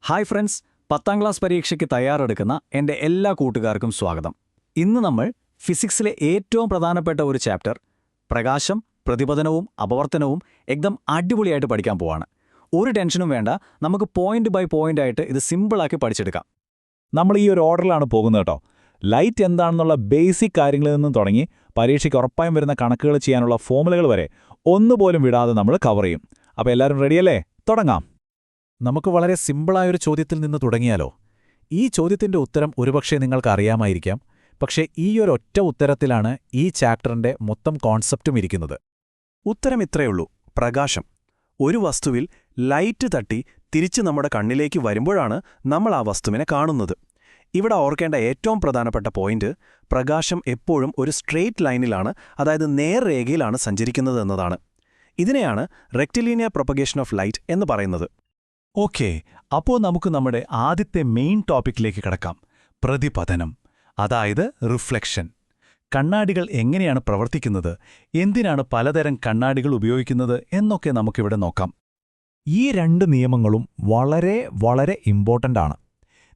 Hi friends, 10ാം class പരീക്ഷയ്ക്ക് തയ്യാറെടുക്കുന്ന എൻ്റെ എല്ലാ കൂട്ടുകാർക്കും സ്വാഗതം. ഇന്ന് നമ്മൾ ഫിസിക്സിലെ ഏറ്റവും പ്രധാനപ്പെട്ട ഒരു ചാപ്റ്റർ പ്രകാശം, പ്രതിപതനവും അപവർത്തനവും എക്ദം അടിപൊളിയായിട്ട് പഠിക്കാൻ പോവാണ്. ഒരു ടെൻഷനും വേണ്ട, നമുക്ക് പോയിന്റ് ബൈ പോയിന്റ് ആയിട്ട് ഇത് സിമ്പിളാക്കി പഠിച്ചെടുക്കാം. നമ്മൾ ഈ ഒരു ഓർഡറിലാണ് പോകുന്നത് കേട്ടോ. ലൈറ്റ് എന്താണെന്നുള്ള ബേസിക് കാര്യങ്ങളിൽ നിന്നും തുടങ്ങി പരീക്ഷയ്ക്ക് ഉറപ്പായും വരുന്ന കണക്കുകൾ ചെയ്യാനുള്ള ഫോമുലകൾ വരെ ഒന്നുപോലും വിടാതെ നമ്മൾ കവർ ചെയ്യും. അപ്പോൾ എല്ലാവരും റെഡിയല്ലേ? തുടങ്ങാം. നമുക്ക് വളരെ സിമ്പിളായൊരു ചോദ്യത്തിൽ നിന്ന് തുടങ്ങിയാലോ? ഈ ചോദ്യത്തിന്റെ ഉത്തരം ഒരുപക്ഷെ നിങ്ങൾക്ക് അറിയാമായിരിക്കാം, പക്ഷേ ഈ ഒരൊറ്റ ഉത്തരത്തിലാണ് ഈ ചാപ്റ്ററിന്റെ മൊത്തം കോൺസെപ്റ്റും ഇരിക്കുന്നത്. ഉത്തരം ഇത്രയുള്ളൂ: പ്രകാശം. ഒരു വസ്തുവിൽ ലൈറ്റ് തട്ടി തിരിച്ച് നമ്മുടെ കണ്ണിലേക്ക് വരുമ്പോഴാണ് നമ്മൾ ആ വസ്തുവിനെ കാണുന്നത്. ഇവിടെ ഓർക്കേണ്ട ഏറ്റവും പ്രധാനപ്പെട്ട പോയിന്റ്, പ്രകാശം എപ്പോഴും ഒരു സ്ട്രെയിറ്റ് ലൈനിലാണ്, അതായത് നേർരേഖയിലാണ് സഞ്ചരിക്കുന്നത് എന്നതാണ്. ഇതിനെയാണ് റെക്റ്റിലീനിയർ പ്രൊപ്പഗേഷൻ ഓഫ് ലൈറ്റ് എന്ന് പറയുന്നത്. ഓക്കേ, അപ്പോൾ നമുക്ക് നമ്മുടെ ആദ്യത്തെ മെയിൻ ടോപ്പിക്കിലേക്ക് കടക്കാം: പ്രതിപതനം, അതായത് റിഫ്ലക്ഷൻ. കണ്ണാടികൾ എങ്ങനെയാണ് പ്രവർത്തിക്കുന്നത്, എന്തിനാണ് പലതരം കണ്ണാടികൾ ഉപയോഗിക്കുന്നത് എന്നൊക്കെ നമുക്കിവിടെ നോക്കാം. ഈ രണ്ട് നിയമങ്ങളും വളരെ വളരെ ഇമ്പോർട്ടൻ്റ് ആണ്.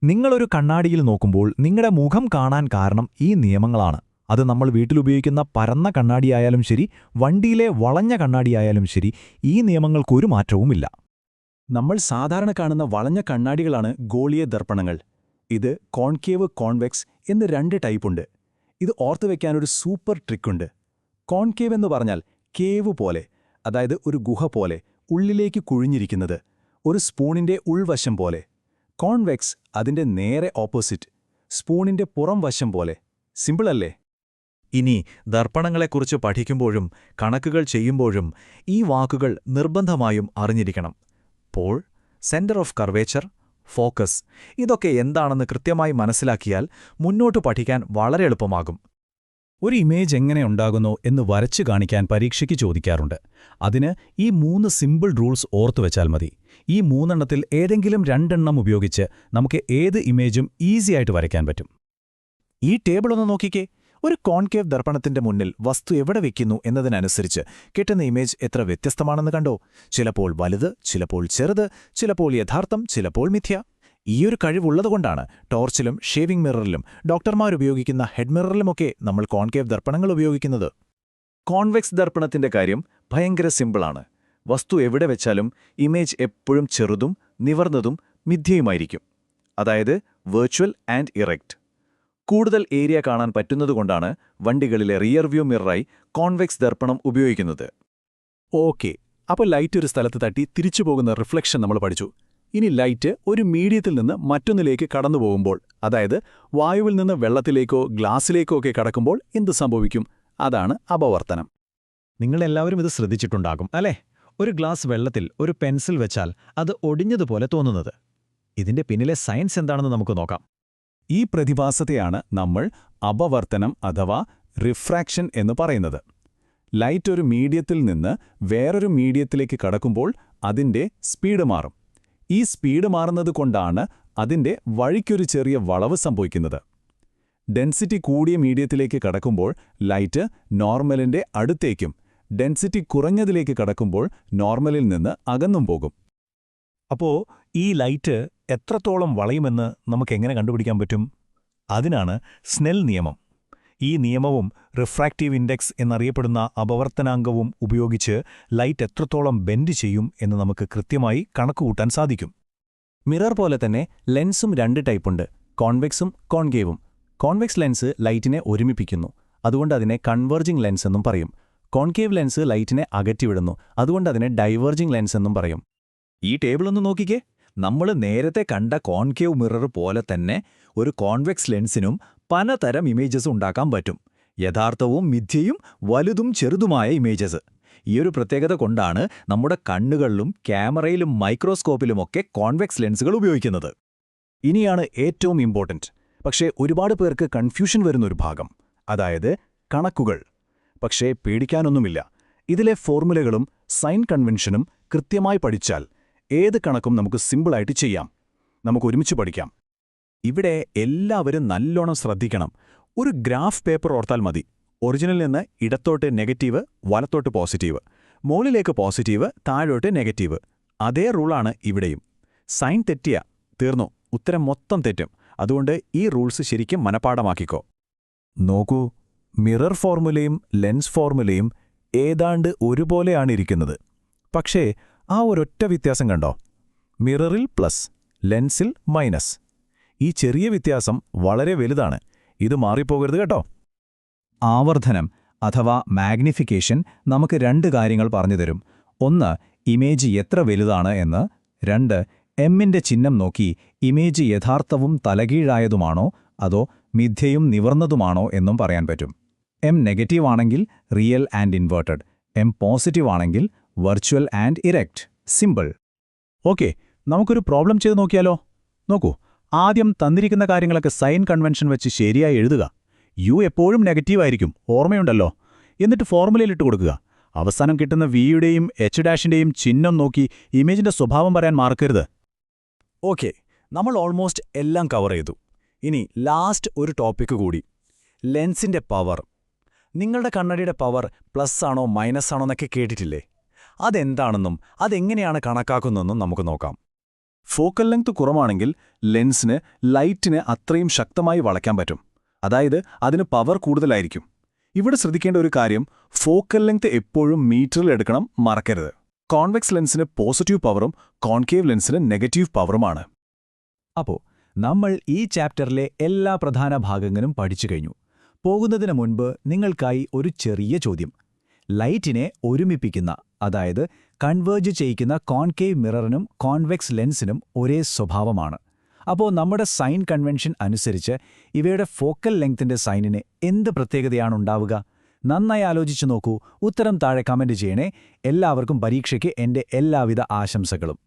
നിങ്ങളൊരു കണ്ണാടിയിൽ നോക്കുമ്പോൾ നിങ്ങളുടെ മുഖം കാണാൻ കാരണം ഈ നിയമങ്ങളാണ്. അത് നമ്മൾ വീട്ടിലുപയോഗിക്കുന്ന പരന്ന കണ്ണാടിയായാലും ശരി, വണ്ടിയിലെ വളഞ്ഞ കണ്ണാടിയായാലും ശരി, ഈ നിയമങ്ങൾക്കൊരു മാറ്റവുമില്ല. നമ്മൾ സാധാരണ കാണുന്ന വളഞ്ഞ കണ്ണാടികളാണ് ഗോളീയ ദർപ്പണങ്ങൾ. ഇത് കോൺകേവ്, കോൺവെക്സ് എന്ന് രണ്ട് ടൈപ്പുണ്ട്. ഇത് ഓർത്തു വെക്കാനൊരു സൂപ്പർ ട്രിക്കുണ്ട്. കോൺകേവ് എന്ന് പറഞ്ഞാൽ കേവ് പോലെ, അതായത് ഒരു ഗുഹ പോലെ, ഉള്ളിലേക്ക് കുഴിഞ്ഞിരിക്കുന്നത്, ഒരു സ്പൂണിന്റെ ഉൾവശം പോലെ. കോൺവെക്സ് അതിന്റെ നേരെ ഓപ്പോസിറ്റ്, സ്പൂണിന്റെ പുറം വശം പോലെ. സിമ്പിളല്ലേ? ഇനി ദർപ്പണങ്ങളെക്കുറിച്ച് പഠിക്കുമ്പോഴും കണക്കുകൾ ചെയ്യുമ്പോഴും ഈ വാക്കുകൾ നിർബന്ധമായും അറിഞ്ഞിരിക്കണം. Pole, centre of curvature, focus, ഇതൊക്കെ എന്താണെന്ന് കൃത്യമായി മനസ്സിലാക്കിയാൽ മുന്നോട്ട് പഠിക്കാൻ വളരെ എളുപ്പമാകും. ഒരു ഇമേജ് എങ്ങനെ ഉണ്ടാകുന്നോ എന്ന് വരച്ചു കാണിക്കാൻ പരീക്ഷയ്ക്ക് ചോദിക്കാറുണ്ട്. അതിന് ഈ 3 സിമ്പിൾ റൂൾസ് ഓർത്തുവെച്ചാൽ മതി. ഈ 3 ഏതെങ്കിലും 2 ഉപയോഗിച്ച് നമുക്ക് ഏത് ഇമേജും ഈസിയായിട്ട് വരയ്ക്കാൻ പറ്റും. ഈ ടേബിളൊന്ന് നോക്കിക്കേ. ഒരു കോൺകേവ് ദർപ്പണത്തിന്റെ മുന്നിൽ വസ്തു എവിടെ വയ്ക്കുന്നു എന്നതിനനുസരിച്ച് കിട്ടുന്ന ഇമേജ് എത്ര വ്യത്യസ്തമാണെന്ന് കണ്ടോ? ചിലപ്പോൾ വലുത്, ചിലപ്പോൾ ചെറുത്, ചിലപ്പോൾ യഥാർത്ഥം, ചിലപ്പോൾ മിഥ്യ. ഈയൊരു കഴിവുള്ളതുകൊണ്ടാണ് ടോർച്ചിലും ഷേവിംഗ് മിററിലും ഡോക്ടർമാരുപയോഗിക്കുന്ന ഹെഡ് മിററിലുമൊക്കെ നമ്മൾ കോൺകേവ് ദർപ്പണങ്ങൾ ഉപയോഗിക്കുന്നത്. കോൺവെക്സ് ദർപ്പണത്തിന്റെ കാര്യം ഭയങ്കര സിമ്പിളാണ്. വസ്തു എവിടെ വെച്ചാലും ഇമേജ് എപ്പോഴും ചെറുതും നിവർന്നതും മിഥ്യയുമായിരിക്കും, അതായത് വെർച്വൽ ആൻഡ് ഇറക്റ്റ്. കൂടുതൽ ഏരിയ കാണാൻ പറ്റുന്നതുകൊണ്ടാണ് വണ്ടികളിലെ റിയർ വ്യൂ മിററായി കോൺവെക്സ് ദർപ്പണം ഉപയോഗിക്കുന്നത്. ഓക്കെ, അപ്പോൾ ലൈറ്റ് ഒരു സ്ഥലത്ത് തട്ടി തിരിച്ചു പോകുന്ന റിഫ്ലക്ഷൻ നമ്മൾ പഠിച്ചു. ഇനി ലൈറ്റ് ഒരു മീഡിയത്തിൽ നിന്ന് മറ്റൊന്നിലേക്ക് കടന്നുപോകുമ്പോൾ, അതായത് വായുവിൽ നിന്ന് വെള്ളത്തിലേക്കോ ഗ്ലാസിലേക്കോ ഒക്കെ കടക്കുമ്പോൾ എന്ത് സംഭവിക്കും? അതാണ് അപവർത്തനം. നിങ്ങളെല്ലാവരും ഇത് ശ്രദ്ധിച്ചിട്ടുണ്ടാകും അല്ലേ? ഒരു ഗ്ലാസ് വെള്ളത്തിൽ ഒരു പെൻസിൽ വെച്ചാൽ അത് ഒടിഞ്ഞതുപോലെ തോന്നുന്നത്. ഇതിന്റെ പിന്നിലെ സയൻസ് എന്താണെന്ന് നമുക്ക് നോക്കാം. ഈ പ്രതിഭാസത്തെയാണ് നമ്മൾ അപവർത്തനം അഥവാ റിഫ്രാക്ഷൻ എന്ന് പറയുന്നത്. ലൈറ്റ് ഒരു മീഡിയത്തിൽ നിന്ന് വേറൊരു മീഡിയത്തിലേക്ക് കടക്കുമ്പോൾ അതിന്റെ സ്പീഡ് മാറും. ഈ സ്പീഡ് മാറുന്നതുകൊണ്ടാണ് അതിന്റെ വഴിക്കൊരു ചെറിയ വളവ് സംഭവിക്കുന്നത്. ഡെൻസിറ്റി കൂടിയ മീഡിയത്തിലേക്ക് കടക്കുമ്പോൾ ലൈറ്റ് നോർമലിന്റെ അടുത്തേക്കും, ഡെൻസിറ്റി കുറഞ്ഞതിലേക്ക് കടക്കുമ്പോൾ നോർമലിൽ നിന്ന് അകന്നും പോകും. അപ്പോൾ ഈ ലൈറ്റ് എത്രത്തോളം വളയുമെന്ന് നമുക്കെങ്ങനെ കണ്ടുപിടിക്കാൻ പറ്റും? അതിനാണ് സ്നെൽ നിയമം. ഈ നിയമവും റിഫ്രാക്റ്റീവ് ഇൻഡെക്സ് എന്നറിയപ്പെടുന്ന അപവർത്തനാങ്കവും ഉപയോഗിച്ച് ലൈറ്റ് എത്രത്തോളം ബെൻഡ് ചെയ്യും എന്ന് നമുക്ക് കൃത്യമായി കണക്കുകൂട്ടാൻ സാധിക്കും. മിറർ പോലെ തന്നെ ലെൻസും 2 ടൈപ്പുണ്ട്: കോൺവെക്സും കോൺകേവും. കോൺവെക്സ് ലെൻസ് ലൈറ്റിനെ ഒരുമിപ്പിക്കുന്നു, അതുകൊണ്ട് അതിനെ കൺവേർജിംഗ് ലെൻസ് എന്നും പറയും. കോൺകേവ് ലെൻസ് ലൈറ്റിനെ അകറ്റിവിടുന്നു, അതുകൊണ്ട് അതിനെ ഡൈവേർജിംഗ് ലെൻസ് എന്നും പറയും. ഈ ടേബിളൊന്ന് നോക്കിക്കേ. നമ്മൾ നേരത്തെ കണ്ട കോൺകേവ് മിറർ പോലെ തന്നെ ഒരു കോൺവെക്സ് ലെൻസിനും പലതരം ഇമേജസ് ഉണ്ടാക്കാൻ പറ്റും. യഥാർത്ഥവും മിഥ്യയും വലുതും ചെറുതുമായ ഇമേജസ്. ഈയൊരു പ്രത്യേകത കൊണ്ടാണ് നമ്മുടെ കണ്ണുകളിലും ക്യാമറയിലും മൈക്രോസ്കോപ്പിലുമൊക്കെ കോൺവെക്സ് ലെൻസുകൾ ഉപയോഗിക്കുന്നത്. ഇനിയാണ് ഏറ്റവും ഇമ്പോർട്ടന്റ്, പക്ഷേ ഒരുപാട് പേർക്ക് കൺഫ്യൂഷൻ വരുന്നൊരു ഭാഗം, അതായത് കണക്കുകൾ. പക്ഷേ പേടിക്കാനൊന്നുമില്ല. ഇതിലെ ഫോർമുലകളും സൈൻ കൺവെൻഷനും കൃത്യമായി പഠിച്ചാൽ ഏത് കണക്കും നമുക്ക് സിമ്പിളായിട്ട് ചെയ്യാം. നമുക്ക് ഒരുമിച്ച് പഠിക്കാം. ഇവിടെ എല്ലാവരും നല്ലോണം ശ്രദ്ധിക്കണം. ഒരു ഗ്രാഫ് പേപ്പർ ഓർത്താൽ മതി. ഒറിജിനിൽ നിന്ന് ഇടത്തോട്ട് നെഗറ്റീവ്, വലത്തോട്ട് പോസിറ്റീവ്, മുകളിലേക്ക് പോസിറ്റീവ്, താഴോട്ട് നെഗറ്റീവ്. അതേ റൂളാണ് ഇവിടെയും. സൈൻ തെറ്റിയ തീർന്നു, ഉത്തരം മൊത്തം തെറ്റും. അതുകൊണ്ട് ഈ റൂൾസ് ശരിക്കും മനഃപ്പാടമാക്കിക്കോ. നോക്കൂ, മിറർ ഫോർമുലയും ലെൻസ് ഫോർമുലയും ഏതാണ്ട് ഒരുപോലെയാണിരിക്കുന്നത്. പക്ഷേ ആ ഒരൊറ്റ വ്യത്യാസം കണ്ടോ? മിററിൽ പ്ലസ്, ലെൻസിൽ മൈനസ്. ഈ ചെറിയ വ്യത്യാസം വളരെ വലുതാണ്. ഇത് മാറിപ്പോകരുത് കേട്ടോ. ആവർധനം അഥവാ മാഗ്നിഫിക്കേഷൻ നമുക്ക് രണ്ട് കാര്യങ്ങൾ പറഞ്ഞുതരും. ഒന്ന്, ഇമേജ് എത്ര വലുതാണ് എന്ന്. രണ്ട്, എമ്മിന്റെ ചിഹ്നം നോക്കി ഇമേജ് യഥാർത്ഥവും തലകീഴായതുമാണോ അതോ മിഥ്യയും നിവർന്നതുമാണോ എന്നും പറയാൻ പറ്റും. എം നെഗറ്റീവ് ആണെങ്കിൽ real and inverted, M positive ആണെങ്കിൽ virtual and erect. Simple. Okay, നമുക്കൊരു പ്രോബ്ലം ചെയ്ത് നോക്കിയാലോ? നോക്കൂ, ആദ്യം തന്നിരിക്കുന്ന കാര്യങ്ങളൊക്കെ സൈൻ കൺവെൻഷൻ വെച്ച് ശരിയായി എഴുതുക. യു എപ്പോഴും നെഗറ്റീവായിരിക്കും, ഓർമ്മയുണ്ടല്ലോ. എന്നിട്ട് ഫോർമുലയിലിട്ട് കൊടുക്കുക. അവസാനം കിട്ടുന്ന വിയുടെയും എച്ച് ഡാഷിന്റെയും ചിഹ്നം നോക്കി ഇമേജിന്റെ സ്വഭാവം പറയാൻ മറക്കരുത്. ഓക്കെ, നമ്മൾ ഓൾമോസ്റ്റ് എല്ലാം കവർ ചെയ്തു. ഇനി ലാസ്റ്റ് ഒരു ടോപ്പിക്ക് കൂടി, ലെൻസിന്റെ പവർ. നിങ്ങളുടെ കണ്ണടിയുടെ പവർ പ്ലസ് ആണോ മൈനസ് ആണോ എന്നൊക്കെ കേട്ടിട്ടില്ലേ? അതെന്താണെന്നും അതെങ്ങനെയാണ് കണക്കാക്കുന്നതെന്നും നമുക്ക് നോക്കാം. ഫോക്കൽ ലെങ്ത് കുറവാണെങ്കിൽ ലെൻസിന് ലൈറ്റിനെ അത്രയും ശക്തമായി വളയ്ക്കാൻ പറ്റും. അതായത് അതിന് പവർ കൂടുതലായിരിക്കും. ഇവിടെ ശ്രദ്ധിക്കേണ്ട ഒരു കാര്യം, ഫോക്കൽ ലെങ്ത് എപ്പോഴും മീറ്ററിൽ എടുക്കണം, മറക്കരുത്. കോൺവെക്സ് ലെൻസിന് പോസിറ്റീവ് പവറും കോൺകേവ് ലെൻസിന് നെഗറ്റീവ് പവറുമാണ്. അപ്പോൾ നമ്മൾ ഈ ചാപ്റ്ററിലെ എല്ലാ പ്രധാന ഭാഗങ്ങളും പഠിച്ചു കഴിഞ്ഞു. പോകുന്നതിന് മുൻപ് നിങ്ങൾക്കായി ഒരു ചെറിയ ചോദ്യം. ലൈറ്റിനെ ഒരുമിപ്പിക്കുന്ന, അതായത് കൺവേർജ് ചെയ്യിക്കുന്ന കോൺകേവ് മിററിനും കോൺവെക്സ് ലെൻസിനും ഒരേ സ്വഭാവമാണ്. അപ്പോൾ നമ്മുടെ സൈൻ കൺവെൻഷൻ അനുസരിച്ച് ഇവയുടെ ഫോക്കൽ ലെങ്ത്തിന്റെ സൈനിന് എന്ത് പ്രത്യേകതയാണുണ്ടാവുക? നന്നായി ആലോചിച്ചു നോക്കൂ. ഉത്തരം താഴെ കമന്റ് ചെയ്യണേ. എല്ലാവർക്കും പരീക്ഷയ്ക്ക് എൻ്റെ എല്ലാവിധ ആശംസകളും.